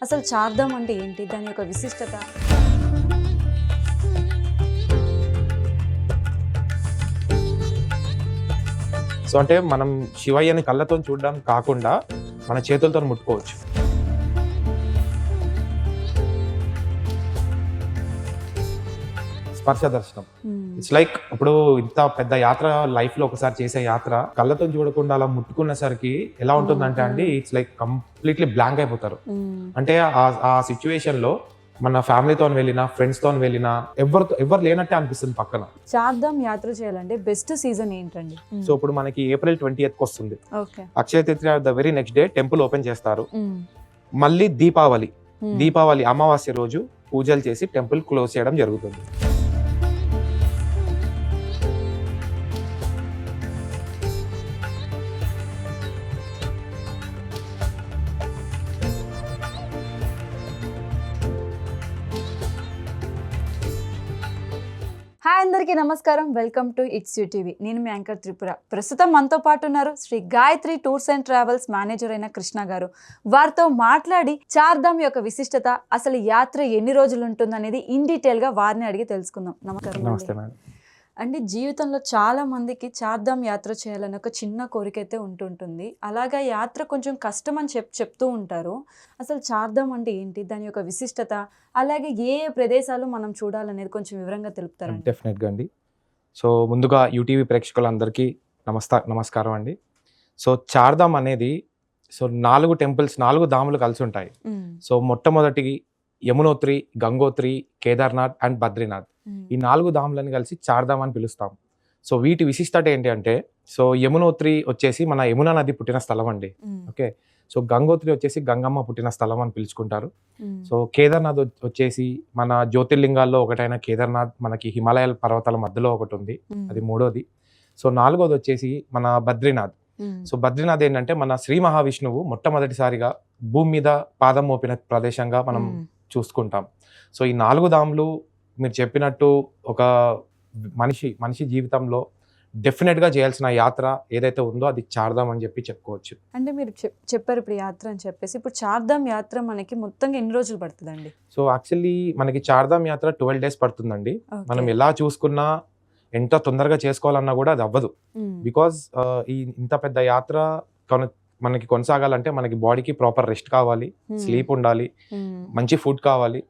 అసలు చార్ధామ్ అంటే ఏంటి? దాని యొక్క విశిష్టత? సో అంటే మనం శివయ్యని కళ్ళతో చూడడం కాకుండా మన చేతులతో ముట్టుకోవచ్చు. స్పర్శ దర్శనం. ఇట్స్ లైక్ ఇప్పుడు ఇంత పెద్ద యాత్ర లైఫ్ లో ఒకసారి చేసే యాత్ర కళ్ళతో చూడకుండా అలా ముట్టుకునేసరికి ఎలా ఉంటుందంటే అండి, ఇట్స్ లైక్ కంప్లీట్లీ బ్లాంక్ అయిపోతారు. అంటే ఆ సిచ్యువేషన్ లో మన ఫ్యామిలీతో వెళ్ళినా ఫ్రెండ్స్ తో వెళ్ళినా ఎవరు లేనట్టే అనిపిస్తుంది పక్కన. చార్ధామ్ యాత్ర చేయాలంటే బెస్ట్ సీజన్ ఏంటండి? సో ఇప్పుడు మనకి ఏప్రిల్ 20th వస్తుంది. Okay. Akshaya Tritiya the very next day temple open చేస్తారు. మళ్ళీ దీపావళి అమావాస్య రోజు పూజలు చేసి టెంపుల్ క్లోజ్ చేయడం జరుగుతుంది. హాయ్ అందరికీ నమస్కారం. Welcome to its U TV. నేను మీ యాంకర్ త్రిపుర. ప్రస్తుతం మనతో పాటు ఉన్నారు Shri Gayatri tours and travels manager అయిన కృష్ణ గారు. వారితో మాట్లాడి చార్ధామ్ యొక్క విశిష్టత, అసలు యాత్ర ఎన్ని రోజులు ఉంటుంది అనేది ఇన్ డీటెయిల్ గా వారిని అడిగి తెలుసుకుందాం. నమస్కారం. నమస్తే మేడం. అంటే జీవితంలో చాలా మందికి చార్ధామ్ యాత్ర చేయాలని ఒక చిన్న కోరిక అయితే ఉంటుంటుంది. అలాగా యాత్ర కొంచెం కష్టం అని చెప్తూ ఉంటారు. అసలు చార్ధామ్ అంటే ఏంటి? దాని యొక్క విశిష్టత, అలాగే ఏ ప్రదేశాలు మనం చూడాలనేది కొంచెం వివరంగా తెలుపుతారు? డెఫినెట్గా అండి. సో ముందుగా యూటీవీ ప్రేక్షకులందరికీ నమస్కారం అండి. సో చార్ధామ్ అనేది 4 టెంపుల్స్, 4 ధాములు కలిసి ఉంటాయి. సో మొట్టమొదటి యమునోత్రి, గంగోత్రి, కేదార్నాథ్ అండ్ బద్రీనాథ్. ఈ 4 ధాములను కలిసి చార్ధామ్ అని పిలుస్తాం. సో వీటి విశిష్టత ఏంటి అంటే, సో యమునోత్రి వచ్చేసి మన యమునా నది పుట్టిన స్థలం అండి. ఓకే. సో గంగోత్రి వచ్చేసి గంగమ్మ పుట్టిన స్థలం అని పిలుచుకుంటారు. సో కేదార్నాథ్ వచ్చేసి మన జ్యోతిర్లింగాల్లో ఒకటైన కేదార్నాథ్ మనకి హిమాలయాల పర్వతాల మధ్యలో ఒకటి ఉంది, అది 3వది. సో 4వది వచ్చేసి మన బద్రీనాథ్. సో బద్రీనాథ్ ఏంటంటే మన శ్రీ మహావిష్ణువు మొట్టమొదటిసారిగా భూమి మీద పాదం మోపిన ప్రదేశంగా మనం చూసుకుంటాం. సో ఈ 4 ధాములు మీరు చెప్పినట్టు ఒక మనిషి జీవితంలో డెఫినెట్ గా చేయాల్సిన యాత్ర ఏదైతే ఉందో అది చార్ధామ్ అని చెప్పుకోవచ్చు. అంటే మీరు చెప్పారు ఇప్పుడు యాత్ర అని చెప్పేసి, ఇప్పుడు చార్ధామ్ యాత్ర మనకి మొత్తంగా ఎన్ని రోజులు పడుతుందండి? సో యాక్చువల్లీ మనకి చార్ధామ్ యాత్ర 12 days పడుతుందండి. మనం ఎలా చూసుకున్నా ఎంత తొందరగా చేసుకోవాలన్నా కూడా అది అవ్వదు. బికాజ్ ఇంత పెద్ద యాత్ర మనకి కొనసాగాలంటే మనకి బాడీకి ప్రాపర్ రెస్ట్ కావాలి, స్లీప్ ఉండాలి, మంచి ఫుడ్ కావాలి.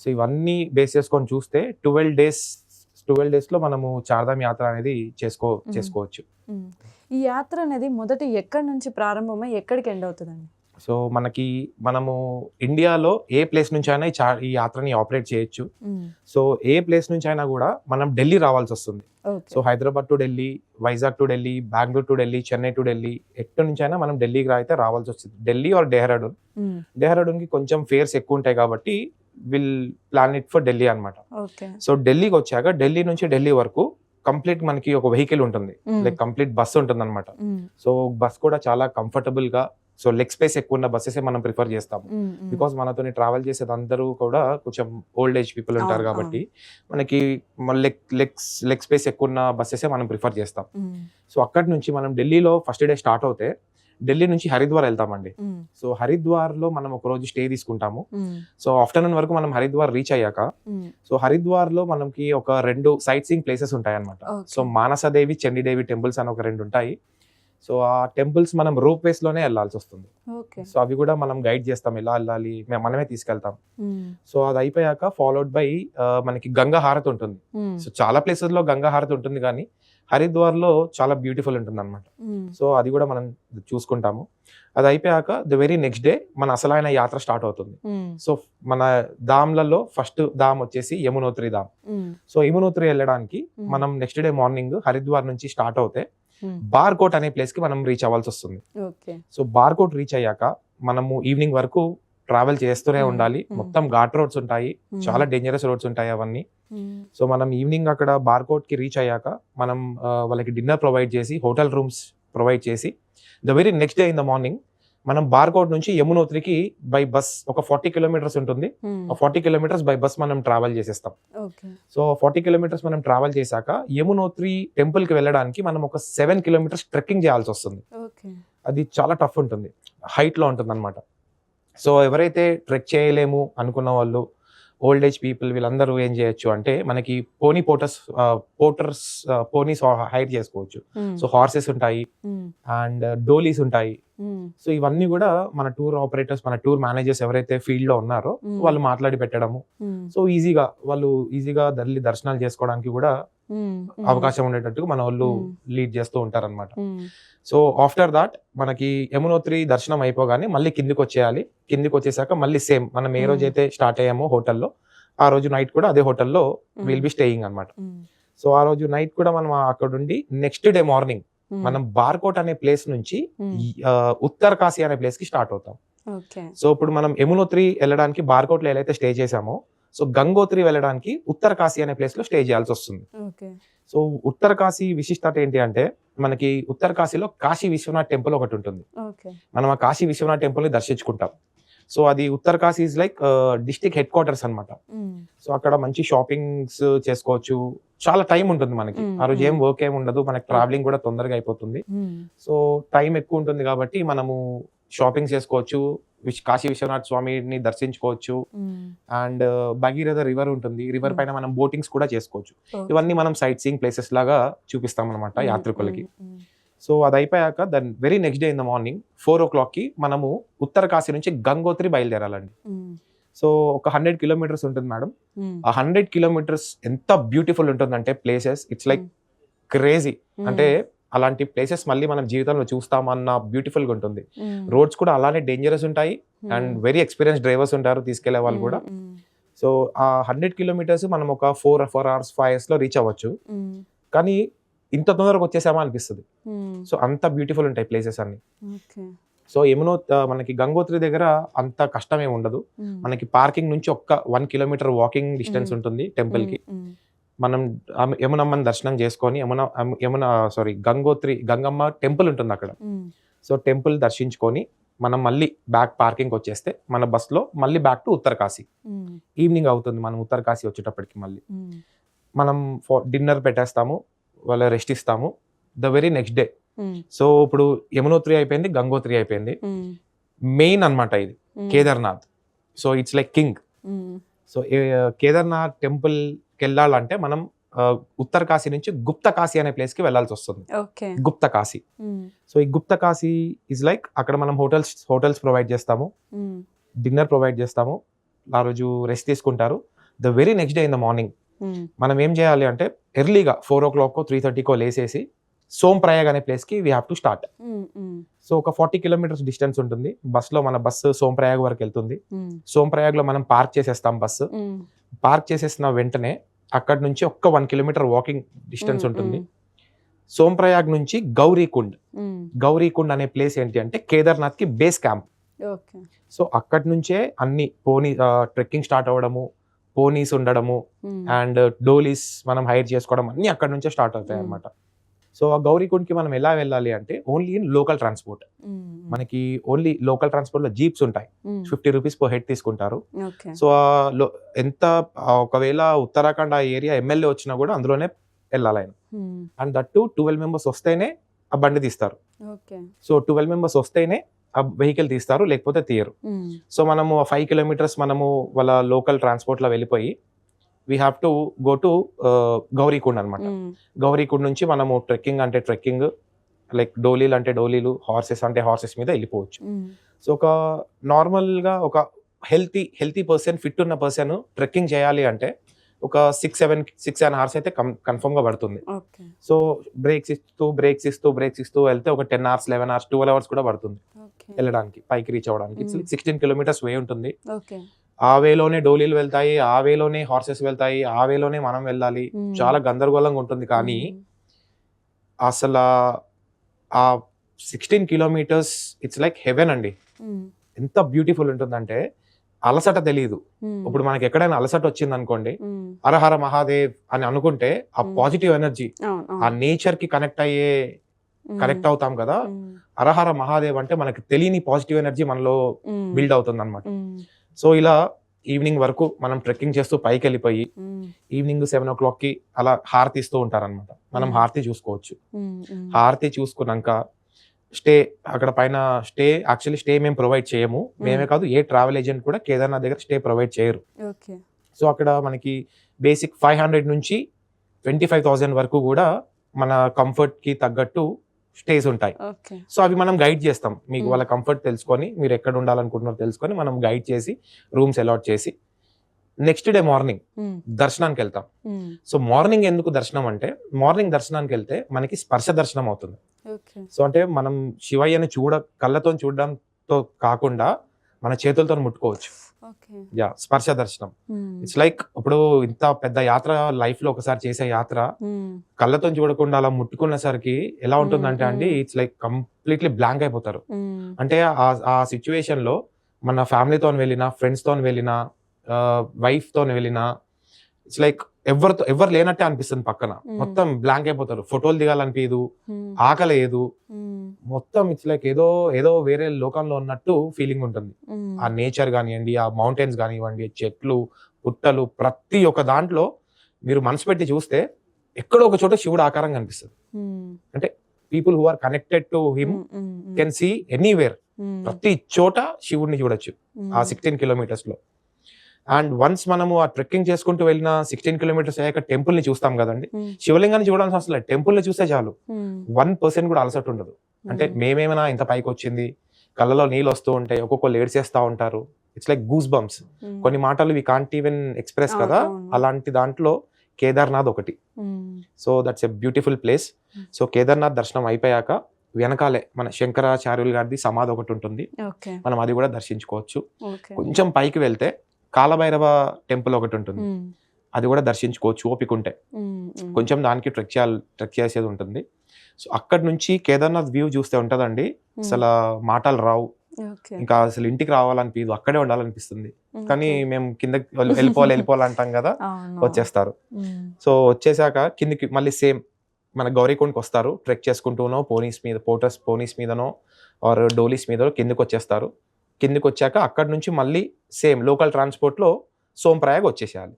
సో ఇవన్నీ బేస్ చేసుకొని చూస్తే 12 days లో మనము చార్ధామ్ యాత్ర అనేది చేసుకోవచ్చు. ఈ యాత్ర అనేది మొదట ఎక్కడి నుంచి ప్రారంభమై ఎక్కడికి ఎండ్ అవుతుందండి? సో మనము ఇండియాలో ఏ ప్లేస్ నుంచి అయినా ఈ యాత్రని ఆపరేట్ చేయొచ్చు. సో ఏ ప్లేస్ నుంచి అయినా కూడా మనం ఢిల్లీ రావాల్సి వస్తుంది. So Hyderabad to Delhi, Vizag to Delhi, Bengaluru to Delhi, Chennai to Delhi, ఎక్కడి నుంచి అయినా మనం ఢిల్లీకి అయితే రావాల్సి వస్తుంది. ఢిల్లీ ఆర్ డెహ్రాడూన్ కి కొంచెం ఫేర్స్ ఎక్కువ ఉంటాయి కాబట్టి will plan it for Delhi అనమాట. సో ఢిల్లీకి వచ్చాక ఢిల్లీ నుంచి ఢిల్లీ వరకు కంప్లీట్ మనకి ఒక వెహికల్ ఉంటుంది, లైక్ కంప్లీట్ బస్ ఉంటుంది అనమాట. సో బస్ కూడా చాలా కంఫర్టబుల్ గా, సో లెగ్ స్పేస్ ఎక్కువ ఉన్న బస్సెస్ మనం ప్రిఫర్ చేస్తాము. బికాస్ మనతో ట్రావెల్ చేసేది అందరూ కూడా కొంచెం ఓల్డ్ ఏజ్ పీపుల్ ఉంటారు కాబట్టి మనకి లెగ్ స్పేస్ ఎక్కువ ఉన్న బస్సెస్ మనం ప్రిఫర్ చేస్తాం. సో అక్కడి నుంచి మనం ఢిల్లీలో ఫస్ట్ డే స్టార్ట్ అవుతే ఢిల్లీ నుంచి హరిద్వార్ వెళ్తామండి. సో హరిద్వార్ లో మనం ఒక రోజు స్టే తీసుకుంటాము. సో ఆఫ్టర్నూన్ వరకు మనం హరిద్వార్ రీచ్ అయ్యాక, సో హరిద్వార్ లో మనకి ఒక 2 సైట్ సీయింగ్ ప్లేసెస్ ఉంటాయి అనమాట. సో మానసదేవి, చండీదేవి టెంపుల్స్ అని ఒక 2 ఉంటాయి. సో ఆ టెంపుల్స్ మనం రూప్ వేస్ లోనే వెళ్ళాల్సి వస్తుంది. సో అవి కూడా మనం గైడ్ చేస్తాం, ఎలా వెళ్ళాలి మనమే తీసుకెళ్తాం. సో అది అయిపోయాక ఫాలోడ్ బై మనకి గంగా హారతి ఉంటుంది. సో చాలా ప్లేసెస్ లో గంగా హారతి ఉంటుంది, కానీ హరిద్వార్ లో చాలా బ్యూటిఫుల్ ఉంటుంది అనమాట. సో అది కూడా మనం చూసుకుంటాము. అది అయిపోయాక ద వెరీ నెక్స్ట్ డే మన అసలైన యాత్ర స్టార్ట్ అవుతుంది. సో మన ధామ్లలో ఫస్ట్ ధామ్ వచ్చేసి యమునోత్రి ధామ్. సో యమునోత్రి వెళ్ళడానికి మనం నెక్స్ట్ డే మార్నింగ్ హరిద్వార్ నుంచి స్టార్ట్ అవుతే బార్కోట్ అనే ప్లేస్ కి మనం రీచ్ అవ్వాల్సి వస్తుంది. సో బార్కోట్ రీచ్ అయ్యాక మనము ఈవినింగ్ వరకు ట్రావెల్ చేస్తూనే ఉండాలి. మొత్తం ఘాట్ రోడ్స్ ఉంటాయి, చాలా డేంజరస్ రోడ్స్ ఉంటాయి అవన్నీ. సో మనం ఈవినింగ్ అక్కడ బార్కోట్ కి రీచ్ అయ్యాక మనం వాళ్ళకి డిన్నర్ ప్రొవైడ్ చేసి, హోటల్ రూమ్స్ ప్రొవైడ్ చేసి, the very next day in the morning మనం బార్కోట్ నుంచి యమునోత్రికి బై బస్ ఒక 40 kilometers ఉంటుంది. ఆ 40 kilometers బై బస్ మనం ట్రావెల్ చేసేస్తాం. సో 40 kilometers మనం ట్రావెల్ చేశాక యమునోత్రి టెంపుల్ కి వెళ్ళడానికి మనం ఒక 7 kilometers ట్రెక్కింగ్ చేయాల్సి వస్తుంది. అది చాలా టఫ్ ఉంటుంది, హైట్ లో ఉంటుంది అనమాట. సో ఎవరైతే ట్రెక్ చేయలేము అనుకున్న వాళ్ళు, ఓల్డ్ ఏజ్ పీపుల్, వీళ్ళందరూ ఏం చేయొచ్చు అంటే మనకి పోనీస్ హైర్ చేసుకోవచ్చు. సో హార్సెస్ ఉంటాయి అండ్ డోలీస్ ఉంటాయి. సో ఇవన్నీ కూడా మన టూర్ ఆపరేటర్స్, మన టూర్ మేనేజర్స్ ఎవరైతే ఫీల్డ్ లో ఉన్నారో వాళ్ళు మాట్లాడి పెట్టడము. సో వాళ్ళు ఈజీగా దర్శనాలు చేసుకోవడానికి కూడా అవకాశం ఉండేటట్టుగా మన వాళ్ళు లీడ్ చేస్తూ ఉంటారన్నమాట. సో ఆఫ్టర్ దాట్ మనకి యమునోత్రి దర్శనం అయిపోగానే మళ్ళీ కిందికి వచ్చేయాలి. కిందికి వచ్చేసాక మళ్ళీ సేమ్ మనం ఏ రోజు అయితే స్టార్ట్ అయ్యామో హోటల్లో, ఆ రోజు నైట్ కూడా అదే హోటల్లో విల్ బి స్టేయింగ్ అన్నమాట. సో ఆ రోజు నైట్ కూడా మనం అక్కడ ఉండి నెక్స్ట్ డే మార్నింగ్ మనం బార్కోట్ అనే ప్లేస్ నుంచి ఉత్తర కాశీ అనే ప్లేస్ కి స్టార్ట్ అవుతాం. సో ఇప్పుడు మనం యమునోత్రి వెళ్ళడానికి బార్కోట్ లో ఎలా అయితే స్టే చేసామో, సో గంగోత్రి వెళ్ళడానికి ఉత్తర కాశీ అనే ప్లేస్ లో స్టే చేయాల్సి వస్తుంది. సో ఉత్తర కాశీ విశిష్టత ఏంటి అంటే మనకి ఉత్తర కాశీలో కాశీ విశ్వనాథ్ టెంపుల్ ఒకటి ఉంటుంది. మనం ఆ కాశీ విశ్వనాథ్ టెంపుల్ ని దర్శించుకుంటాం. సో అది Uttarkashi is like district headquarters అనమాట. సో అక్కడ మంచి షాపింగ్స్ చేసుకోవచ్చు. చాలా టైం ఉంటుంది మనకి. ఆ రోజు ఏం వర్క్ ఏమి ఉండదు, మనకి ట్రావెలింగ్ కూడా తొందరగా అయిపోతుంది. సో టైం ఎక్కువ ఉంటుంది కాబట్టి మనము షాపింగ్ చేసుకోవచ్చు, కాశీ విశ్వనాథ్ స్వామిని దర్శించుకోవచ్చు. అండ్ భగీరథ రివర్ ఉంటుంది, రివర్ పైన మనం బోటింగ్స్ కూడా చేసుకోవచ్చు. ఇవన్నీ మనం సైట్ సీయింగ్ ప్లేసెస్ లాగా చూపిస్తాం అనమాట యాత్రికులకి. సో అది అయిపోయాక దాని very next day in the morning 4 o'clock కి మనము ఉత్తర కాశీ నుంచి గంగోత్రి బయలుదేరాలండి. సో ఒక 100 kilometers ఉంటుంది మేడం. ఆ 100 kilometers ఎంత బ్యూటిఫుల్ ఉంటుందంటే ప్లేసెస్, ఇట్స్ లైక్ క్రేజీ. అంటే అలాంటి ప్లేసెస్ మళ్ళీ మనం జీవితంలో చూస్తామన్న బ్యూటిఫుల్ గా ఉంటుంది. రోడ్స్ కూడా అలానే డేంజరస్ ఉంటాయి అండ్ వెరీ ఎక్స్పీరియన్స్ డ్రైవర్స్ ఉంటారు తీసుకెళ్లే వాళ్ళు కూడా. సో ఆ 100 kilometers మనం ఒక 4 hours 5 hours లో రీచ్ అవ్వచ్చు. కానీ ఇంత తొందరగా వచ్చేసామా అనిపిస్తుంది. సో అంత బ్యూటిఫుల్ ఉంటాయి ప్లేసెస్ అన్ని. సో మనకి గంగోత్రి దగ్గర అంత కష్టం ఏమి ఉండదు. మనకి పార్కింగ్ నుంచి ఒక్క 1 kilometer వాకింగ్ డిస్టెన్స్ ఉంటుంది టెంపుల్ కి. మనం యమునమ్మని దర్శనం చేసుకొని గంగమ్మ టెంపుల్ ఉంటుంది అక్కడ. సో టెంపుల్ దర్శించుకొని మనం మళ్ళీ బ్యాక్ పార్కింగ్ వచ్చేస్తే మన బస్ లో మళ్ళీ back to Uttarkashi. Evening అవుతుంది మనం ఉత్తర కాశీ వచ్చేటప్పటికి. మళ్ళీ మనం డిన్నర్ పెట్టేస్తాము, వాళ్ళ రెస్ట్ ఇస్తాము. The very next day, so ఇప్పుడు యమునోత్రి అయిపోయింది, గంగోత్రి అయిపోయింది. మెయిన్ అన్నమాట ఇది Kedarnath. So it's like king. So Kedarnath temple కి వెళ్ళాలంటే మనం ఉత్తర కాశీ నుంచి గుప్త కాశీ అనే ప్లేస్ కి వెళ్ళాల్సి వస్తుంది. గుప్త కాశీ. సో ఈ గుప్త కాశీ ఇస్ లైక్ అక్కడ మనం హోటల్స్ ప్రొవైడ్ చేస్తాము, డిన్నర్ ప్రొవైడ్ చేస్తాము. ఆ రోజు రెస్ట్ తీసుకుంటారు. The very next day in the morning మనం ఏం చేయాలి అంటే ఎర్లీగా 4 o'clock 3:30 లేసేసి సోంప్రయాగ్ అనే ప్లేస్ కి we have to start. So ఒక 40 kilometers డిస్టెన్స్ ఉంటుంది. మన బస్సు సోంప్రయాగ్ వరకు వెళ్తుంది. సోంప్రయాగ్ లో మనం పార్క్ చేసేస్తాం బస్సు. పార్క్ చేసేసిన వెంటనే అక్కడ నుంచి ఒక్క 1 kilometer వాకింగ్ డిస్టెన్స్ ఉంటుంది. సోంప్రయాగ్ నుంచి గౌరీకుండ్ అనే ప్లేస్ ఏంటి అంటే కేదార్నాథ్ కి బేస్ క్యాంప్. సో అక్కడి నుంచే అన్ని ట్రెక్కింగ్ స్టార్ట్ అవ్వడము, పోనీస్ ఉండడము అండ్ డోలీస్ మనం హైర్ చేసుకోవడం అన్ని అక్కడ నుంచే స్టార్ట్ అవుతాయి అనమాట. సో ఆ గౌరీకుండ్ కి మనం ఎలా వెళ్ళాలి అంటే ఓన్లీ ఇన్ లోకల్ ట్రాన్స్పోర్ట్. మనకి ఓన్లీ లోకల్ ట్రాన్స్పోర్ట్ లో జీప్స్ ఉంటాయి. 50 rupees per head తీసుకుంటారు. సో ఒకవేళ ఉత్తరాఖండ్ ఆ ఏరియా ఎమ్మెల్యే వచ్చినా కూడా అందులోనే వెళ్ళాలి ఆయన. అండ్ దట్ 12 members వస్తేనే ఆ బండి తీస్తారు. సో 12 members వస్తేనే ఆ వెహికల్ తీస్తారు, లేకపోతే తీయరు. సో మనము 5 kilometers మనము వాళ్ళ లోకల్ ట్రాన్స్పోర్ట్ లో వెళ్ళిపోయి we have to go to Gaurikund అనమాట. గౌరీకుండ్ నుంచి మనము ట్రెక్కింగ్ లైక్ డోలీలు అంటే డోలీలు, హార్సెస్ అంటే హార్సెస్ మీద వెళ్ళిపోవచ్చు. సో ఒక నార్మల్ గా ఒక హెల్తీ పర్సన్, ఫిట్ ఉన్న పర్సన్ ట్రెక్కింగ్ చేయాలి అంటే ఒక 6-7 hours అయితే కన్ఫర్మ్ గా పడుతుంది. సో బ్రేక్స్ ఇస్తూ వెళ్తే ఒక 10 hours 11 hours 12 hours కూడా పడుతుంది వెళ్ళడానికి, పైకి రీచ్ అవ్వడానికి. 16 kilometers వే ఉంటుంది. ఆ వేలోనే డోలీలు వెళ్తాయి, ఆ వేలోనే హార్సెస్ వెళ్తాయి, ఆ వేలోనే మనం వెళ్ళాలి. చాలా గందరగోళంగా ఉంటుంది. కానీ అసలు ఆ 16 kilometers ఇట్స్ లైక్ హెవెన్ అండి. ఎంత బ్యూటిఫుల్ ఉంటుందంటే అలసట తెలియదు. ఇప్పుడు మనకి ఎక్కడైనా అలసట వచ్చింది అనుకోండి, హరహర మహాదేవ్ అని అనుకుంటే ఆ పాజిటివ్ ఎనర్జీ, ఆ నేచర్ కి కనెక్ట్ అవుతాం కదా. హరహర మహాదేవ్ అంటే మనకి తెలియని పాజిటివ్ ఎనర్జీ మనలో బిల్డ్ అవుతుంది అనమాట. సో ఇలా ఈవినింగ్ వరకు మనం ట్రెక్కింగ్ చేస్తూ పైకి వెళ్ళిపోయి ఈవినింగ్ 7 o'clock కి అలా హారతి ఇస్తూ ఉంటారనమాట. మనం హారతి చూసుకోవచ్చు. హారతి చూసుకున్నాక స్టే అక్కడ పైన యాక్చువల్లీ స్టే మేము ప్రొవైడ్ చేయము. మేమే కాదు, ఏ ట్రావెల్ ఏజెంట్ కూడా కేదార్నాథ్ దగ్గర స్టే ప్రొవైడ్ చేయరు. ఓకే. సో అక్కడ మనకి బేసిక్ 500 నుంచి 25,000 వరకు కూడా మన కంఫర్ట్ కి తగ్గట్టు స్టేస్ ఉంటాయి. ఓకే. సో అవి మనం గైడ్ చేస్తాం. మీకు వాళ్ళ కంఫర్ట్ తెలుసుకొని, మీరు ఎక్కడ ఉండాలనుకుంటున్నారో తెలుసుకొని మనం గైడ్ చేసి రూమ్స్ అలాట్ చేసి నెక్స్ట్ డే మార్నింగ్ దర్శనానికి వెళ్తాం. సో మార్నింగ్ ఎందుకు దర్శనం అంటే, మార్నింగ్ దర్శనానికి వెళ్తే మనకి స్పర్శ దర్శనం అవుతుంది. ఓకే. సో అంటే మనం శివయ్యని కళ్ళతో చూడడంతో కాకుండా మన చేతులతో ముట్టుకోవచ్చు. ఓకే. యా, స్పర్శ దర్శనం. ఇట్స్ లైక్ ఇప్పుడు ఇంత పెద్ద యాత్ర లైఫ్ లో ఒకసారి చేసే యాత్ర కళ్ళతో చూడకుండా అలా ముట్టుకునేసరికి ఎలా ఉంటుందంటే అండి, ఇట్స్ లైక్ కంప్లీట్లీ బ్లాంక్ అయిపోతారు. అంటే ఆ సిచ్యువేషన్ లో మన ఫ్యామిలీతో వెళ్ళినా, ఫ్రెండ్స్ తో వెళ్ళినా, వైఫ్ తో వెళ్ళినా, ఇట్స్ లైక్ ఎవరు లేనట్టే అనిపిస్తుంది. పక్కన మొత్తం బ్లాంక్ అయిపోతారు. ఫోటోలు దిగాలనిపించదు, ఆకలేదు, మొత్తం ఇట్స్ లైక్ ఏదో వేరే లోకంలో ఉన్నట్టు ఫీలింగ్ ఉంటుంది. ఆ నేచర్ కానివ్వండి, ఆ మౌంటైన్స్ కానివ్వండి, చెట్లు, పుట్టలు, ప్రతి ఒక్క దాంట్లో మీరు మనసు పెట్టి చూస్తే ఎక్కడో ఒక చోట శివుడు ఆకారం కనిపిస్తుంది. అంటే people who are connected to him can see anywhere. ప్రతి చోట శివుడిని చూడొచ్చు ఆ 16 కిలోమీటర్స్ లో. అండ్ వన్స్ మనము ఆ ట్రెక్కింగ్ చేసుకుంటూ వెళ్ళిన 16 కిలోమీటర్స్ అయ్యాక టెంపుల్ ని చూస్తాం కదండి. శివలింగాన్ని చూడాల్సిన అవసరం లేదు, టెంపుల్ ని చూస్తే చాలు. 1% కూడా అలసట ఉండదు. అంటే మేమేమైనా ఇంత పైకి వచ్చింది, కళ్ళలో నీళ్ళు వస్తూ ఉంటాయి, ఒక్కొక్కరు ఏడ్చేస్తా ఉంటారు. It's like goose bumps. కొన్ని మాటలు వి కాంట్ ఈవెన్ ఎక్స్ప్రెస్ కదా, అలాంటి దాంట్లో కేదార్నాథ్ ఒకటి. So that's a beautiful place. So Kedarnath దర్శనం అయిపోయాక వెనకాలే మన శంకరాచార్యులు గారిది సమాధి ఒకటి ఉంటుంది, మనం అది కూడా దర్శించుకోవచ్చు. కొంచెం పైకి వెళ్తే కాలభైరవ టెంపుల్ ఒకటి ఉంటుంది, అది కూడా దర్శించుకోవచ్చు ఓపిక ఉంటే. కొంచెం దానికి ట్రెక్ చేసేది ఉంటుంది. సో అక్కడ నుంచి కేదార్నాథ్ వ్యూ చూస్తే ఉంటదండి, అసలు మాటలు రావు. ఇంకా అసలు ఇంటికి రావాలనిపించదు, అక్కడే ఉండాలనిపిస్తుంది. కానీ మేము కిందకి వెళ్ళిపోవాలంటాం కదా, వచ్చేస్తారు. సో వచ్చేసాక కిందికి మళ్ళీ సేమ్ మన గౌరీకొండకి వస్తారు, ట్రెక్ చేసుకుంటూనో పోనీస్ మీదనో ఆర్ డోలీస్ మీదనో కిందకి వచ్చేస్తారు. కిందకి వచ్చాక అక్కడ నుంచి మళ్ళీ సేమ్ లోకల్ ట్రాన్స్పోర్ట్ లో సోంప్రయాగ్ వచ్చేసేయాలి.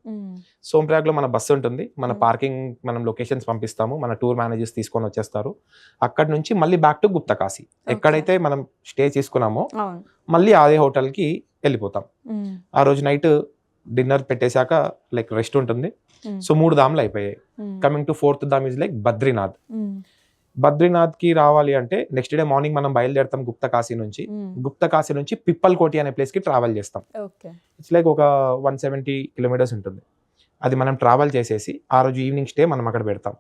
సోంప్రయాగ్ లో మన బస్సు ఉంటుంది, మన పార్కింగ్ మనం లొకేషన్స్ పంపిస్తాము, మన టూర్ మేనేజర్స్ తీసుకొని వచ్చేస్తారు. అక్కడ నుంచి మళ్ళీ బ్యాక్ టు గుప్తకాశీ, ఎక్కడైతే మనం స్టే తీసుకున్నామో మళ్ళీ అదే హోటల్ కి వెళ్ళిపోతాం. ఆ రోజు నైట్ డిన్నర్ పెట్టేశాక లైక్ రెస్ట్ ఉంటుంది. సో 3 ధామ్లు అయిపోయాయి. Coming to 4th dham is like Badrinath. Badrinath కి రావాలి అంటే నెక్స్ట్ డే మార్నింగ్ మనం బయలుదేరుతాం గుప్తకాశీ నుంచి పిప్పల్ కోటి అనే ప్లేస్ కి ట్రావెల్ చేస్తాం. ఇట్స్ లైక్ ఒక 170 కిలోమీటర్స్ ఉంటుంది. అది మనం ట్రావెల్ చేసేసి ఆ రోజు ఈవినింగ్ స్టే మనం అక్కడ పెడతాం.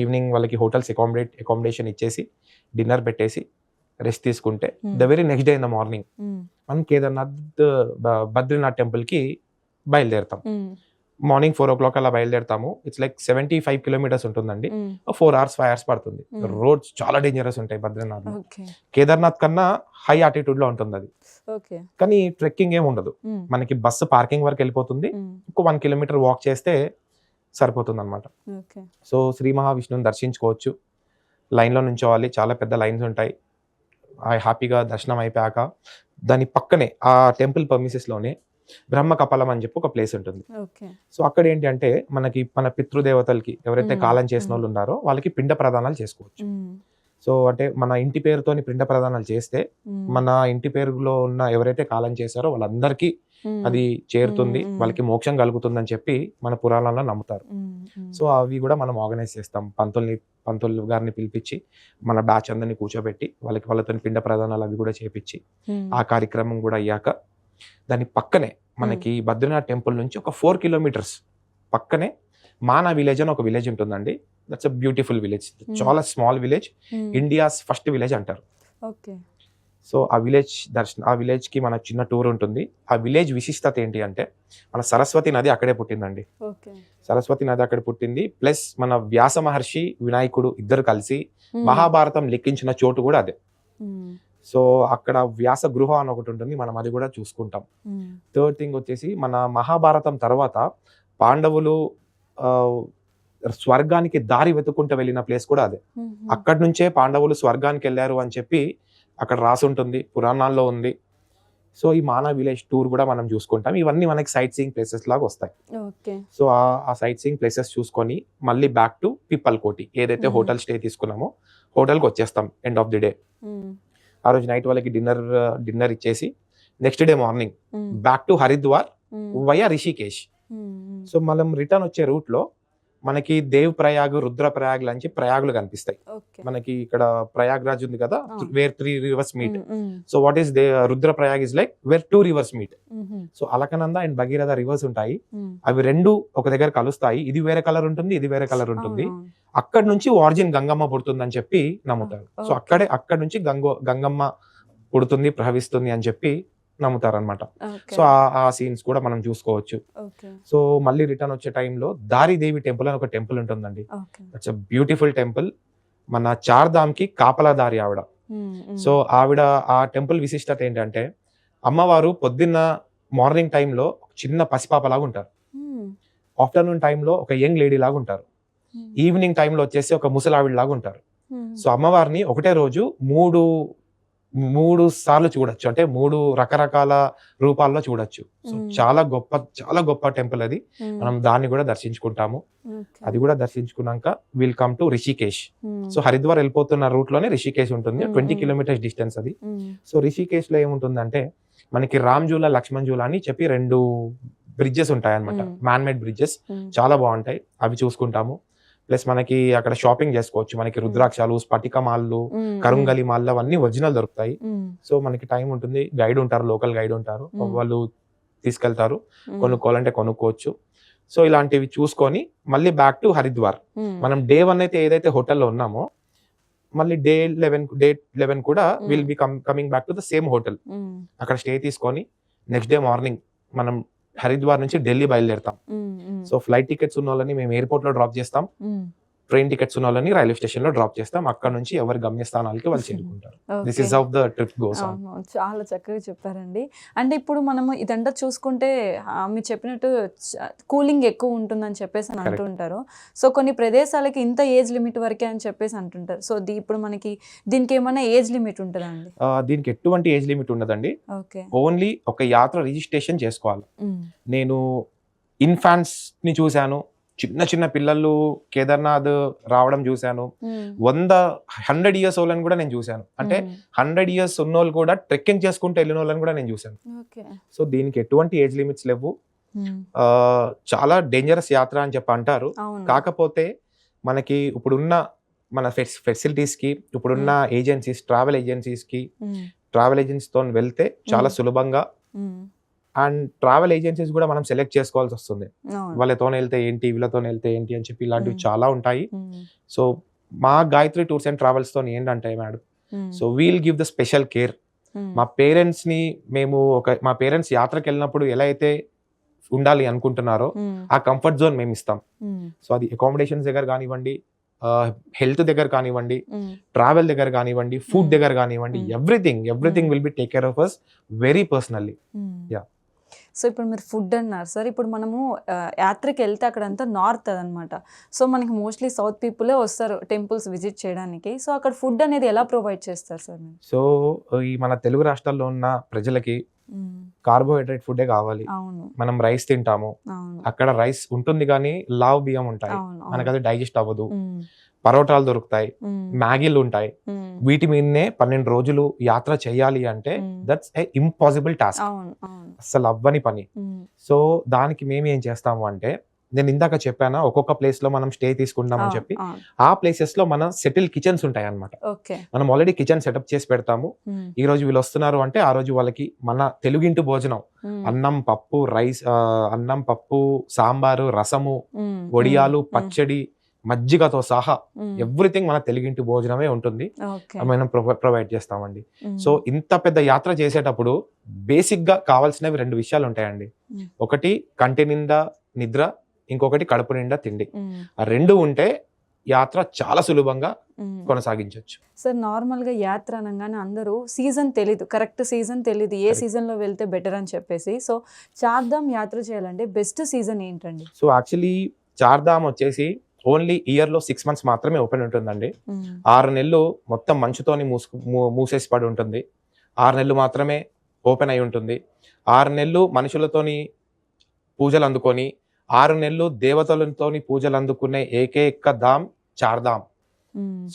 ఈవినింగ్ వాళ్ళకి హోటల్స్ అకామిడేషన్ ఇచ్చేసి డిన్నర్ పెట్టేసి రెస్ట్ తీసుకుంటే the very next day in the morning మనం బద్రీనాథ్ టెంపుల్ కి బయలుదేరుతాం. మార్నింగ్ 4 o'clock అలా బయలుదేరుతాము. ఇట్స్ లైక్ 75 కిలోమీటర్స్ ఉంటుందండి. 4 hours 5 hours పడుతుంది. రోడ్స్ చాలా డేంజరస్ ఉంటాయి బద్రీనాథ్. కేదార్నాథ్ కన్నా హై ఆల్టిట్యూడ్ లో ఉంటుంది అది, కానీ ట్రెక్కింగ్ ఏమి ఉండదు. మనకి బస్సు పార్కింగ్ వరకు వెళ్ళిపోతుంది, ఒక 1 kilometer వాక్ చేస్తే సరిపోతుంది అనమాట. సో శ్రీ మహావిష్ణుని దర్శించుకోవచ్చు. లైన్ లో నుంచోవాలి, చాలా పెద్ద లైన్స్ ఉంటాయి. హ్యాపీగా దర్శనం అయిపోయాక దాని పక్కనే ఆ టెంపుల్ పర్మిసెస్ లోనే బ్రహ్మ కపాలం అని చెప్పి ఒక ప్లేస్ ఉంటుంది. సో అక్కడ ఏంటి అంటే మనకి మన పితృదేవతలకి ఎవరైతే కాలం చేసిన వాళ్ళు ఉన్నారో వాళ్ళకి పిండ ప్రదానాలు చేసుకోవచ్చు. సో అంటే మన ఇంటి పేరుతోని పిండ ప్రదానాలు చేస్తే మన ఇంటి పేరులో ఉన్న ఎవరైతే కాలం చేశారో వాళ్ళందరికీ అది చేరుతుంది, వాళ్ళకి మోక్షం కలుగుతుంది అని చెప్పి మన పురాణాల్లో నమ్ముతారు. సో అవి కూడా మనం ఆర్గనైజ్ చేస్తాం. పంతులు గారిని పిలిపించి మన బ్యాచ్ అందరినీ కూర్చోబెట్టి వాళ్ళతో పిండ ప్రదానాలు అవి కూడా చేపించి ఆ కార్యక్రమం కూడా అయ్యాక దాని పక్కనే మనకి బద్రీనాథ్ టెంపుల్ నుంచి ఒక 4 kilometers పక్కనే మానా విలేజ్ అని ఒక విలేజ్ ఉంటుందండి. దట్స్ అ బ్యూటిఫుల్ విలేజ్, చాలా small village, India's first village అంటారు. సో ఆ విలేజ్ కి మన చిన్న టూర్ ఉంటుంది. ఆ విలేజ్ విశిష్టత ఏంటి అంటే మన సరస్వతి నది అక్కడే పుట్టిందండి. సరస్వతి నది అక్కడ పుట్టింది, ప్లస్ మన వ్యాస మహర్షి వినాయకుడు ఇద్దరు కలిసి మహాభారతం లెక్కించిన చోటు కూడా అదే. సో అక్కడ వ్యాస గృహ అని ఒకటి ఉంటుంది, మనం అది కూడా చూసుకుంటాం. థర్డ్ థింగ్ వచ్చేసి మన మహాభారతం తర్వాత పాండవులు స్వర్గానికి దారి వెతుక్కుంటూ వెళ్ళిన ప్లేస్ కూడా అదే. అక్కడి నుంచే పాండవులు స్వర్గానికి వెళ్ళారు అని చెప్పి అక్కడ రాసి ఉంటుంది, పురాణాల్లో ఉంది. సో ఈ మానా విలేజ్ టూర్ కూడా మనం చూసుకుంటాం. ఇవన్నీ మనకి సైట్ సీయింగ్ ప్లేసెస్ లాగా వస్తాయి. సో ఆ సైట్ సీయింగ్ ప్లేసెస్ చూసుకొని మళ్ళీ బ్యాక్ టు పిప్పల్ కోటి, ఏదైతే హోటల్ స్టే తీసుకున్నామో హోటల్కి వచ్చేస్తాం ఎండ్ ఆఫ్ ది డే. ఆ రోజు నైట్ వాళ్ళకి డిన్నర్ ఇచ్చేసి next day morning back to Haridwar via Rishikesh. So మనం రిటర్న్ వచ్చే రూట్ లో మనకి దేవ్ ప్రయాగ్, రుద్ర ప్రయాగ్ లాంటి ప్రయాగులు కనిపిస్తాయి. మనకి ఇక్కడ ప్రయాగ్రాజ్ ఉంది కదా, where 3 rivers meet. So what is Rudraprayag is like where 2 rivers meet. So Alaknanda and Bhagirathi rivers ఉంటాయి, అవి రెండు ఒక దగ్గర కలుస్తాయి. ఇది వేరే కలర్ ఉంటుంది, ఇది వేరే కలర్ ఉంటుంది. అక్కడ నుంచి ఆరిజిన్ గంగమ్మ పుడుతుంది అని చెప్పి నమ్ముతారు. సో అక్కడ నుంచి గంగమ్మ పుడుతుంది, ప్రవహిస్తుంది అని చెప్పి నమ్ముతారు అనమాట. సో ఆ సీన్స్ కూడా మనం చూసుకోవచ్చు. సో మళ్ళీ రిటర్న్ వచ్చే టైంలో దారిదేవి టెంపుల్ అని ఒక టెంపుల్ ఉంటుందండి. It's a beautiful temple. మన చార్ధామ్ కి కాపలాదారి ఆవిడ. సో ఆవిడ ఆ టెంపుల్ విశిష్టత ఏంటంటే, అమ్మవారు పొద్దున్న మార్నింగ్ టైంలో చిన్న పసిపాపలాగా ఉంటారు, ఆఫ్టర్నూన్ టైంలో ఒక యంగ్ లేడీ లాగా ఉంటారు, ఈవినింగ్ టైంలో వచ్చేసి ఒక ముసలావిడ లాగా ఉంటారు. సో అమ్మవారిని ఒకటే రోజు మూడు సార్లు చూడొచ్చు, అంటే 3 రకరకాల రూపాల్లో చూడొచ్చు. సో చాలా గొప్ప టెంపుల్ అది. మనం దాన్ని కూడా దర్శించుకుంటాము. అది కూడా దర్శించుకున్నాక will come to Rishikesh. So Haridwar వెళ్ళిపోతున్న రూట్ లోనే రిషికేష్ ఉంటుంది, 20 kilometers డిస్టెన్స్ అది. సో రిషికేష్ లో ఏముంటుందంటే మనకి రామ్ జూలా, లక్ష్మణ్ జూలా అని చెప్పి 2 బ్రిడ్జెస్ ఉంటాయి అనమాట, మ్యాన్ మేడ్ బ్రిడ్జెస్. చాలా బాగుంటాయి, అవి చూసుకుంటాము. ప్లస్ మనకి అక్కడ షాపింగ్ చేసుకోవచ్చు. మనకి రుద్రాక్షాలు, స్ఫటిక మాల్లు, కరుంగలి మాల్లు అవన్నీ ఒరిజినల్ దొరుకుతాయి. సో మనకి టైం ఉంటుంది, గైడ్ ఉంటారు, లోకల్ గైడ్ ఉంటారు, వాళ్ళు తీసుకెళ్తారు, కొనుక్కోవాలంటే కొనుక్కోవచ్చు. సో ఇలాంటివి చూసుకొని మళ్ళీ బ్యాక్ టు హరిద్వార్. మనం డే 1 అయితే ఏదైతే హోటల్లో ఉన్నామో, మళ్ళీ డే 11 కూడా will be coming back to the same hotel. అక్కడ స్టే తీసుకొని నెక్స్ట్ డే మార్నింగ్ మనం హరిద్వార్ నుంచి ఢిల్లీ బయలుదేరుతాం. సో ఫ్లైట్ టికెట్స్ ఉన్న వాళ్ళని మేము ఎయిర్పోర్ట్ లో డ్రాప్ చేస్తాం, ట్రైన్ టికెట్స్ ఉన్న వాళ్ళని రైల్వే స్టేషన్ లో డ్రాప్ చేస్తాం. అక్కడ నుంచి ఎవరి గమ్యస్థానాలకి వాళ్ళు చేరుకుంటారు. This is how the trip goes on. చాలా చక్కగా చెప్పారండి. అంటే ఇప్పుడు మనము ఇదంతా చూసుకుంటే మీరు చెప్పినట్టు కూలింగ్ ఎక్కువ ఉంటుందని చెప్పేసి అని అంటుంటారు. సో కొన్ని ప్రదేశాలకి ఇంత ఏజ్ లిమిట్ వరకే అని చెప్పేసి అంటుంటారు. సో ఇప్పుడు మనకి దీనికి ఏమైనా ఏజ్ లిమిట్ ఉంటుందా అండి? దీనికి ఎటువంటి ఏజ్ లిమిట్ ఉండదండి. ఓన్లీ ఒక యాత్ర రిజిస్ట్రేషన్ చేసుకోవాలి. నేను ఇన్ఫాంట్స్ ని చూశాను, చిన్న పిల్లలు కేదార్నాథ్ రావడం చూశాను, 100 years ఓళ్ళని కూడా నేను చూశాను. అంటే 100 years ఉన్నోళ్ళు కూడా ట్రెక్కింగ్ చేసుకుంటూ వెళ్ళిన వాళ్ళని కూడా నేను చూశాను. సో దీనికి ఎటువంటి ఏజ్ లిమిట్స్ లేవు. చాలా డేంజరస్ యాత్ర అని చెప్పి అంటారు. కాకపోతే మనకి ఇప్పుడున్న మన ఫెసిలిటీస్ కి, ఇప్పుడున్న ఏజెన్సీస్, ట్రావెల్ ఏజెన్సీస్ తో వెళ్తే చాలా సులభంగా, అండ్ ట్రావెల్ ఏజెన్సీస్ కూడా మనం సెలెక్ట్ చేసుకోవాల్సి వస్తుంది. వాళ్ళతో వెళ్తే ఏంటి, వీళ్ళతో వెళ్తే ఏంటి అని చెప్పి ఇలాంటివి చాలా ఉంటాయి. సో మా గాయత్రి టూర్స్ అండ్ ట్రావెల్స్ తో ఏంటంటే madam, so we'll give the special care. మా పేరెంట్స్ యాత్రకు వెళ్ళినప్పుడు ఎలా అయితే ఉండాలి అనుకుంటున్నారో ఆ కంఫర్ట్ జోన్ మేము ఇస్తాం. సో అది అకామిడేషన్స్ దగ్గర కానివ్వండి, హెల్త్ దగ్గర కానివ్వండి, ట్రావెల్ దగ్గర కానివ్వండి, ఫుడ్ దగ్గర కానివ్వండి, everything will be take care of us very personally. Yeah. So ఇప్పుడు మీరు ఫుడ్ అన్నారు సార్, ఇప్పుడు మనము యాత్రకి వెళ్తే అక్కడంతా నార్త్ అదనమాట. సో మనకి మోస్ట్లీ సౌత్ పీపులే వస్తారు టెంపుల్స్ విజిట్ చేయడానికి. సో అక్కడ ఫుడ్ అనేది ఎలా ప్రొవైడ్ చేస్తారు సార్? సో ఈ మన తెలుగు రాష్ట్రాల్లో ఉన్న ప్రజలకి కార్బోహైడ్రేట్ ఫుడే కావాలి. మనం రైస్ తింటాము, అక్కడ రైస్ ఉంటుంది కానీ లావ్ బియ్యం ఉంటాయి, మనకు అది డైజెస్ట్ అవ్వదు. పరోటాలు దొరుకుతాయి, మ్యాగీలు ఉంటాయి. వీటి మీదనే 12 రోజులు యాత్ర చేయాలి అంటే దట్స్ ఏ ఇంపాసిబుల్ టాస్క్, అసలు అవ్వని పని. సో దానికి మేము ఏం చేస్తాము అంటే, నేను ఇందాక చెప్పానా ఒక్కొక్క ప్లేస్ లో మనం స్టే తీసుకుంటామని చెప్పి, ఆ ప్లేసెస్ లో మన సెటిల్ కిచెన్స్ ఉంటాయి అన్నమాట. మనం ఆల్రెడీ కిచెన్ సెటప్ చేసి పెడతాము. ఈ రోజు వీళ్ళు వస్తున్నారు అంటే ఆ రోజు వాళ్ళకి మన తెలుగింటి భోజనం, అన్నం పప్పు సాంబారు, రసము, వడియాలు, పచ్చడి, మజ్జిగతో సహా ఎవ్రీథింగ్ మన తెలుగింటి భోజనమే ఉంటుంది, మనం ప్రొవైడ్ చేస్తామండి. సో ఇంత పెద్ద యాత్ర చేసేటప్పుడు బేసిక్ గా కావాల్సినవి 2 విషయాలు ఉంటాయండి. ఒకటి కంటి నిండా నిద్ర, ఇంకొకటి కడుపు నిండా తిండి. ఆ 2 ఉంటే యాత్ర చాలా సులభంగా కొనసాగించవచ్చు. సార్ నార్మల్ గా యాత్ర అనగానే అందరూ సీజన్ తెలీదు, కరెక్ట్ సీజన్ తెలీదు, ఏ సీజన్ లో వెళ్తే బెటర్ అని చెప్పేసి. సో చార్ధామ్ యాత్ర చేయాలంటే బెస్ట్ సీజన్ ఏంటండి? సో యాక్చువల్లీ చార్ధామ్ వచ్చేసి ఓన్లీ ఇయర్ లో 6 months మాత్రమే ఓపెన్ ఉంటుందండి. 6 నెలలు మొత్తం మంచుతోని మూసేసి పడి ఉంటుంది. 6 నెలలు మాత్రమే ఓపెన్ అయి ఉంటుంది. 6 నెలలు మనుషులతోని పూజలు అందుకొని, 6 నెలలు దేవతలతోని పూజలు అందుకునే ఏకైక ధామ్ చార్ధామ్.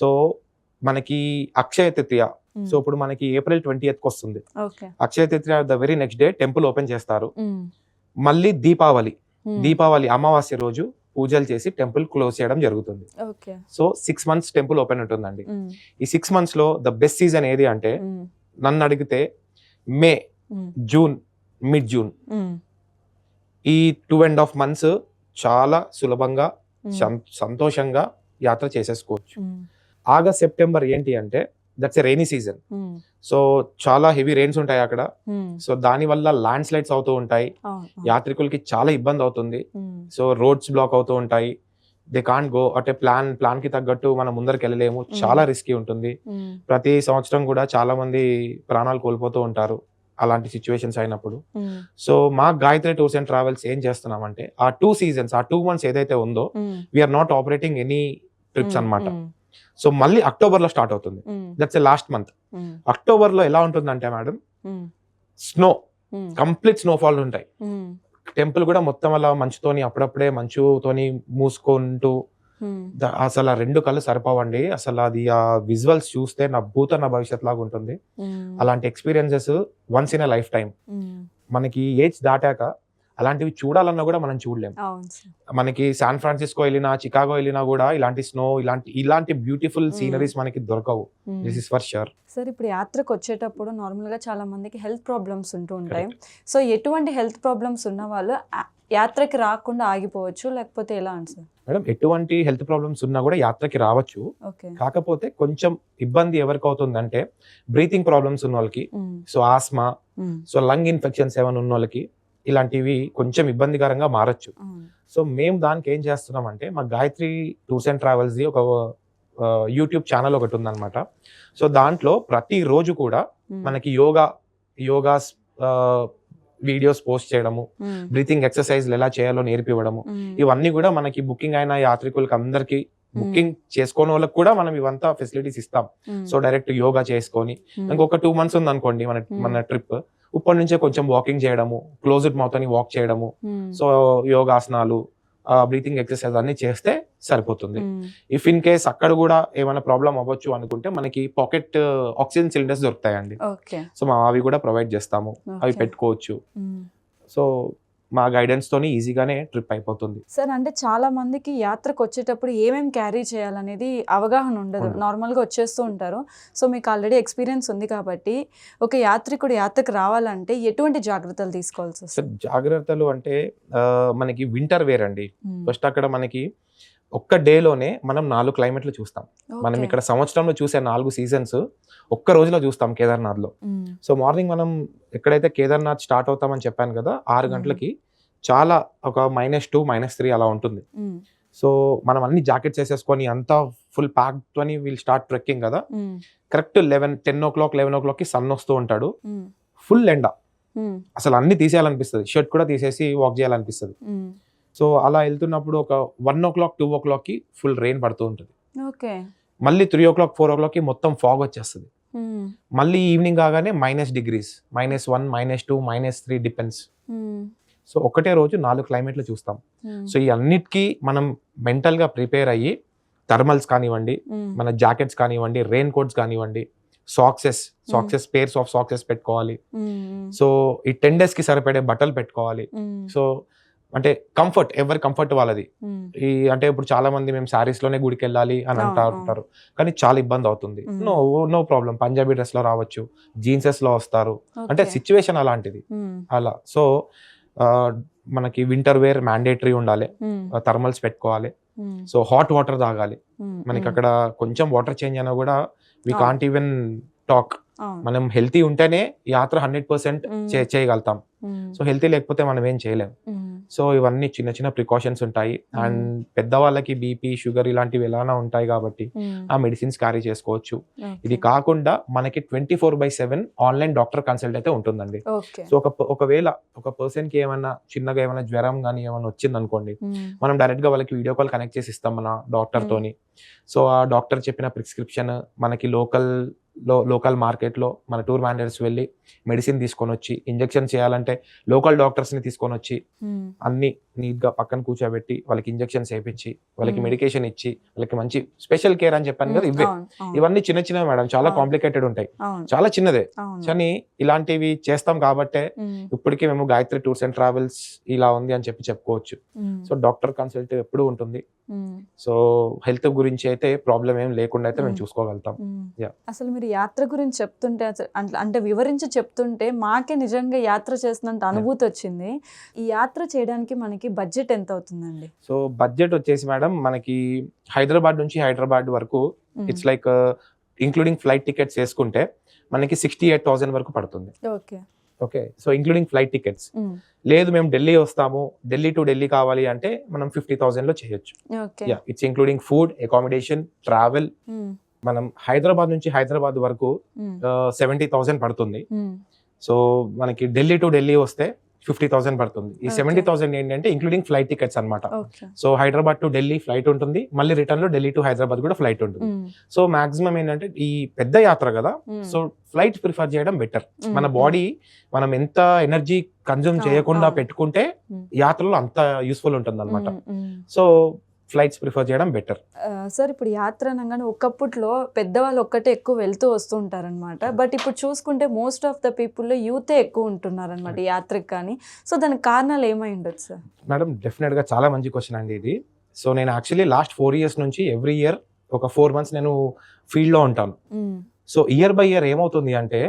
సో మనకి అక్షయ తృతీయ. సో ఇప్పుడు మనకి April 20th వస్తుంది. Okay. Akshaya Tritiya the very next day temple open చేస్తారు. మళ్ళీ దీపావళి అమావాస్య రోజు పూజలు చేసి టెంపుల్ క్లోజ్ చేయడం జరుగుతుంది. Okay. So 6 months temple open ఉంటుందండి. ఈ 6 months లో ద బెస్ట్ సీజన్ ఏది అంటే నన్ను అడిగితే మే, జూన్, మిడ్ జూన్ ఈ 2.5 months చాలా సులభంగా సంతోషంగా యాత్ర చేసేసుకోవచ్చు. ఆగస్ట్, సెప్టెంబర్ ఏంటి అంటే that's a rainy season. So చాలా హెవీ రెయిన్స్ ఉంటాయి అక్కడ. సో దాని వల్ల ల్యాండ్ స్లైడ్స్ అవుతూ ఉంటాయి. యాత్రికులకి చాలా ఇబ్బంది అవుతుంది. సో రోడ్స్ బ్లాక్ అవుతూ ఉంటాయి. దే కాంట్ గో అంటే ప్లాన్ కి తగ్గట్టు మనం ముందరికి వెళ్ళలేము. చాలా రిస్కీ ఉంటుంది. ప్రతి సంవత్సరం కూడా చాలా మంది ప్రాణాలు కోల్పోతూ ఉంటారు అలాంటి సిచ్యువేషన్స్ అయినప్పుడు. సో మా గాయత్రి టూర్స్ అండ్ ట్రావెల్స్ ఏం చేస్తున్నామంటే ఆ 2 seasons, ఆ 2 months ఏదైతే ఉందో we are not operating any trips అన్నమాట. సో మళ్ళీ అక్టోబర్ లో స్టార్ట్ అవుతుంది. That's a last month. October లో ఎలా ఉంటుందంటే మేడం స్నో, కంప్లీట్ స్నోఫాల్ ఉంటాయి. టెంపుల్ కూడా మొత్తం అలా మంచుతోని అప్పుడప్పుడే మంచుతోని మూసుకుంటూ అసలు ఆ 2 కళ్ళు సరిపోవండి. అసలు అది ఆ విజువల్స్ చూస్తే నా భవిష్యత్ లాగా ఉంటుంది. అలాంటి experiences once in a life time. మనకి ఏజ్ దాటాక అలాంటివి చూడాలన్నా కూడా మనం చూడలేం. మనకి శాన్ ఫ్రాన్సిస్కో వెళ్ళినా, చికాగో వెళ్ళినా కూడా ఇలాంటి స్నో, ఇలాంటి బ్యూటిఫుల్ సీనరీస్ మనకి దొరకవు. This is for sure. Sir, ఇప్పుడు యాత్రకు వచ్చేటప్పుడు నార్మల్ గా చాలా మందికి హెల్త్ ప్రాబ్లమ్స్ ఉంటూ ఉంటాయి. సో ఎటువంటి హెల్త్ ప్రాబ్లమ్స్ ఉన్న వాళ్ళు యాత్రకి రాకుండా ఆగిపోవచ్చు, లేకపోతే ఎలా అని సార్? మేడం, ఎటువంటి హెల్త్ ప్రాబ్లమ్స్ ఉన్నా కూడా యాత్రకి రావచ్చు. కాకపోతే కొంచెం ఇబ్బంది ఎవరికి అవుతుందంటే బ్రీతింగ్ ప్రాబ్లమ్స్ ఉన్న వాళ్ళకి, so asthma, so lung infections ఏమైనా ఉన్న వాళ్ళకి ఇలాంటివి కొంచెం ఇబ్బందికరంగా మారచ్చు. సో మేము దానికి ఏం చేస్తున్నాం అంటే మా Gayatri tours and travels the ఒక యూట్యూబ్ ఛానల్ ఒకటి ఉందన్నమాట. సో దాంట్లో ప్రతిరోజు కూడా మనకి యోగాస్ వీడియోస్ పోస్ట్ చేయడము, బ్రీతింగ్ ఎక్సర్సైజ్లు ఎలా చేయాలో నేర్పివ్వడము, ఇవన్నీ కూడా మనకి బుకింగ్ అయిన యాత్రికులకి అందరికి, బుకింగ్ చేసుకోని వాళ్ళకి కూడా మనం ఇవంతా ఫెసిలిటీస్ ఇస్తాం. సో డైరెక్ట్ యోగా చేసుకొని ఇంకొక 2 months ఉంది అనుకోండి మన ట్రిప్, ఇప్పటి నుంచే కొంచెం వాకింగ్ చేయడము, క్లోజ్డ్ మౌత్ అని వాక్ చేయడము, సో యోగాసనాలు, బ్రీతింగ్ ఎక్సర్సైజ్ అన్ని చేస్తే సరిపోతుంది. ఇఫ్ ఇన్ కేస్ అక్కడ కూడా ఏమైనా ప్రాబ్లం అవ్వచ్చు అనుకుంటే మనకి పాకెట్ ఆక్సిజన్ సిలిండర్స్ దొరుకుతాయండి. సో మనం అవి కూడా ప్రొవైడ్ చేస్తాము, అవి పెట్టుకోవచ్చు. సో మా గైడెన్స్ తోని ఈజీగానే ట్రిప్ అయిపోతుంది. సార్, అంటే చాలా మందికి యాత్రకు వచ్చేటప్పుడు ఏమేమి క్యారీ చేయాలనేది అవగాహన ఉండదు, నార్మల్గా వచ్చేస్తూ ఉంటారు. సో మీకు ఆల్రెడీ ఎక్స్పీరియన్స్ ఉంది కాబట్టి ఒక యాత్రికుడు యాత్రకు రావాలంటే ఎటువంటి జాగ్రత్తలు తీసుకోవాలి సార్? జాగ్రత్తలు అంటే మనకి వింటర్ వేర్ అండి. ఫస్ట్ అక్కడ మనకి ఒక్క డేలోనే మనం 4 క్లైమేట్లు చూస్తాం. మనం ఇక్కడ సంవత్సరంలో చూసే 4 seasons ఒక్క రోజులో చూస్తాం కేదార్నాథ్ లో. సో మార్నింగ్ మనం ఎక్కడైతే కేదార్నాథ్ స్టార్ట్ అవుతామని చెప్పాను కదా, 6 గంటలకి చాలా ఒక -2, -3 అలా ఉంటుంది. సో మనం అన్ని జాకెట్స్ వేసేసుకొని అంతా ఫుల్ ప్యాక్ తోని వీల్ స్టార్ట్ ట్రెక్కింగ్ కదా. కరెక్ట్ 10 o'clock 11 o'clock కి సన్ వస్తూ ఉంటాడు. ఫుల్ ఎండ, అసలు అన్ని తీసేయాలనిపిస్తుంది, షర్ట్ కూడా తీసేసి వాక్ చేయాలనిపిస్తుంది. సో అలా వెళ్తున్నప్పుడు ఒక 1 o'clock 2 o'clock కి ఫుల్ రెయిన్ పడుతూ ఉంటుంది. మళ్ళీ 3 o'clock 4 o'clock కి మొత్తం ఫాగ్ వచ్చేస్తుంది. మళ్ళీ ఈవినింగ్ కాగానే -degrees, -1, -2, -3 డిపెండ్స్. సో ఒకటే రోజు 4 క్లైమేట్లు చూస్తాం. సో ఈ అన్నిటికీ మనం మెంటల్ గా ప్రిపేర్ అయ్యి థర్మల్స్ కానివ్వండి, మన జాకెట్స్ కానివ్వండి, రెయిన్ కోట్స్ కానివ్వండి, సాక్సెస్ పేర్స్ ఆఫ్ సాక్సెస్ పెట్టుకోవాలి. సో ఈ 10 days కి సరిపడే బట్టలు పెట్టుకోవాలి. సో అంటే కంఫర్ట్, ఎవరి కంఫర్ట్ వాళ్ళది. ఈ అంటే ఇప్పుడు చాలా మంది మేము శారీస్ లోనే గుడికి వెళ్ళాలి అని అంటారు, కానీ చాలా ఇబ్బంది అవుతుంది. నో ప్రాబ్లం, పంజాబీ డ్రెస్ లో రావచ్చు, జీన్సెస్ లో వస్తారు, అంటే సిచ్యువేషన్ అలాంటిది అలా. సో మనకి వింటర్ వేర్ మ్యాండేటరీ ఉండాలి, థర్మల్స్ పెట్టుకోవాలి. సో హాట్ వాటర్ తాగాలి. మనకి అక్కడ కొంచెం వాటర్ చేంజ్ అయినా కూడా వి కాంట్ ఈవెన్ టాక్. మనం హెల్తీ ఉంటేనే యాత్ర 100% చేయగలుగుతాం. సో హెల్తీ లేకపోతే మనం ఏం చేయలేం. సో ఇవన్నీ చిన్న చిన్న ప్రికాషన్స్ ఉంటాయి. అండ్ పెద్దవాళ్ళకి బీపీ, షుగర్ ఇలాంటివి ఎలానా ఉంటాయి కాబట్టి ఆ మెడిసిన్స్ క్యారీ చేసుకోవచ్చు. ఇది కాకుండా మనకి 24/7 ఆన్లైన్ డాక్టర్ కన్సల్ట్ అయితే ఉంటుందండి. సో ఒకవేళ ఒక పర్సన్ కి ఏమైనా చిన్నగా ఏమైనా జ్వరం కానీ ఏమైనా వచ్చింది అనుకోండి, మనం డైరెక్ట్ గా వాళ్ళకి వీడియో కాల్ కనెక్ట్ చేసి ఇస్తాం మన డాక్టర్ తోని. సో ఆ డాక్టర్ చెప్పిన ప్రిస్క్రిప్షన్, మనకి లోకల్ లోకల్ మార్కెట్లో మన టూర్ మేనేజర్స్ వెళ్ళి మెడిసిన్ తీసుకొని వచ్చి, ఇంజెక్షన్ చేయాలంటే లోకల్ డాక్టర్స్ని తీసుకొని వచ్చి అన్ని నీట్గా పక్కన కూర్చోబెట్టి వాళ్ళకి ఇంజెక్షన్స్ వేయించి వాళ్ళకి మెడికేషన్ ఇచ్చి వాళ్ళకి మంచి స్పెషల్ కేర్ అని చెప్పాను కదా, ఇవే ఇవన్నీ చిన్న చిన్నవి మేడం, చాలా కాంప్లికేటెడ్ ఉంటాయి, చాలా చిన్నదే కానీ ఇలాంటివి చేస్తాం కాబట్టే ఇప్పటికీ మేము గాయత్రి టూర్స్ అండ్ ట్రావెల్స్ ఇలా ఉంది అని చెప్పుకోవచ్చు. సో డాక్టర్ కన్సల్ట్ ఎప్పుడు ఉంటుంది. సో హెల్త్ గురించి అయితే ప్రాబ్లం ఏం లేకుండా అయితే మేము చూసుకోగలుగుతాం. అసలు మీరు యాత్ర గురించి చెప్తుంటే అంటే వివరించి చెప్తుంటే మాకే నిజంగా యాత్ర చేసినంత అనుభూతి వచ్చింది. ఈ యాత్ర చేయడానికి మనకి బడ్జెట్ ఎంత అవుతుందండి? సో బడ్జెట్ వచ్చేసి మేడం మనకి హైదరాబాద్ నుంచి హైదరాబాద్ వరకు it's like including flight tickets వేసుకుంటే మనకి 68,000 వరకు పడుతుంది. Okay, so including flight tickets. లేదు మేము ఢిల్లీ వస్తాము, ఢిల్లీ టు ఢిల్లీ కావాలి అంటే మనం 50,000 లో చేయొచ్చు. It's including food, accommodation, travel. మనం హైదరాబాద్ నుంచి హైదరాబాద్ వరకు 70,000 పడుతుంది. సో మనకి ఢిల్లీ టు ఢిల్లీ వస్తే 50,000 పడుతుంది. ఈ 70,000 ఏంటంటే ఇంక్లూడింగ్ ఫ్లైట్ టికెట్స్ అన్నమాట. So Hyderabad to Delhi flight ఉంటుంది, మళ్ళీ రిటర్న్ లో ఢిల్లీ టు హైదరాబాద్ కూడా ఫ్లైట్ ఉంటుంది. సో మాక్సిమం ఏంటంటే ఈ పెద్ద యాత్ర కదా, సో ఫ్లైట్ ప్రిఫర్ చేయడం బెటర్. మన బాడీ మనం ఎంత ఎనర్జీ కన్జ్యూమ్ చేయకుండా పెట్టుకుంటే యాత్రలో అంత యూస్ఫుల్ ఉంటుంది అనమాట. సో ఫ్లైట్స్ ప్రిఫర్ చేయడం బెటర్. సార్ ఇప్పుడు యాత్ర అనగానే ఒకప్పట్లో పెద్దవాళ్ళు ఒక్కటే ఎక్కువ వెళ్తూ వస్తూ ఉంటారనమాట. బట్ ఇప్పుడు చూసుకుంటే మోస్ట్ ఆఫ్ ద పీపుల్లో యూతే ఎక్కువ ఉంటున్నారనమాట ఈ యాత్రకు. కానీ సో దానికి కారణాలు ఏమై ఉండొచ్చు సార్? మేడం డెఫినెట్ గా చాలా మంచి క్వశ్చన్ అండి ఇది. సో నేను యాక్చువల్లీ లాస్ట్ 4 years నుంచి ఎవ్రీ ఇయర్ ఒక 4 months నేను ఫీల్డ్ లో ఉంటాను. సో ఇయర్ బై ఇయర్ ఏమవుతుంది అంటే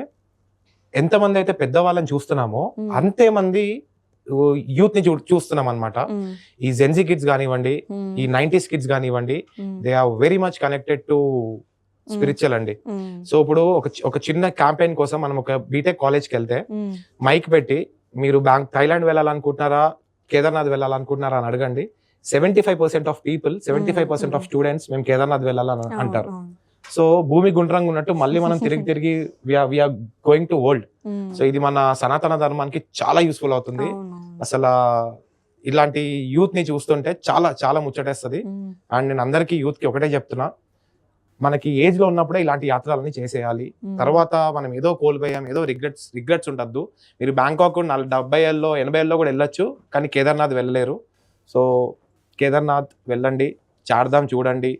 ఎంతమంది అయితే పెద్దవాళ్ళని చూస్తున్నామో అంతే మంది యూత్ ని చూస్తున్నాం అనమాట. ఈ జెన్జీ కిడ్స్ కానివ్వండి, ఈ 90s కిడ్స్ కానివ్వండి, they are very much connected to spiritual అండి. సో ఇప్పుడు ఒక చిన్న క్యాంపెయిన్ కోసం మనం ఒక బీటెక్ కాలేజ్కి వెళ్తే మైక్ పెట్టి మీరు థైలాండ్ వెళ్ళాలనుకుంటున్నారా, కేదార్నాథ్ వెళ్ళాలనుకుంటున్నారా అని అడగండి. 75% ఆఫ్ పీపుల్, 75% ఆఫ్ స్టూడెంట్స్ మేము కేదార్నాథ్ వెళ్ళాలని అంటారు. సో భూమి గుండ్రంగా ఉన్నట్టు మళ్ళీ మనం తిరిగి we are going to world. So ఇది మన సనాతన ధర్మానికి చాలా యూస్ఫుల్ అవుతుంది. అసలు ఇలాంటి యూత్ ని చూస్తుంటే చాలా చాలా ముచ్చటేస్తుంది. అండ్ నేను అందరికీ యూత్ కి ఒకటే చెప్తున్నా, మనకి ఏజ్ లో ఉన్నప్పుడే ఇలాంటి యాత్రలన్నీ చేసేయాలి. తర్వాత మనం ఏదో కోల్పోయాం, ఏదో రిగ్రెట్స్ ఉండద్దు. మీరు బ్యాంకాక్ 70 ఏళ్ళలో 80 ఏళ్ళలో కూడా వెళ్ళొచ్చు, కానీ కేదార్నాథ్ వెళ్ళలేరు. సో కేదార్నాథ్ వెళ్ళండి, చార్ధామ్ చూడండి.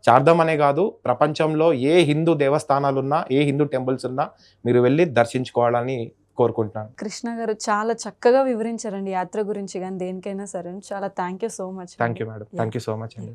చార్ధామ్ అనే కాదు, ప్రపంచంలో ఏ హిందూ దేవస్థానాలు ఉన్నా, ఏ హిందూ టెంపుల్స్ ఉన్నా మీరు వెళ్ళి దర్శించుకోవాలని కోరుకుంటున్నాను. కృష్ణ గారు చాలా చక్కగా వివరించారండి యాత్ర గురించి, కానీ దేనికైనా సరే. చాలా thank you so much. Thank you madam, thank you so much అండి.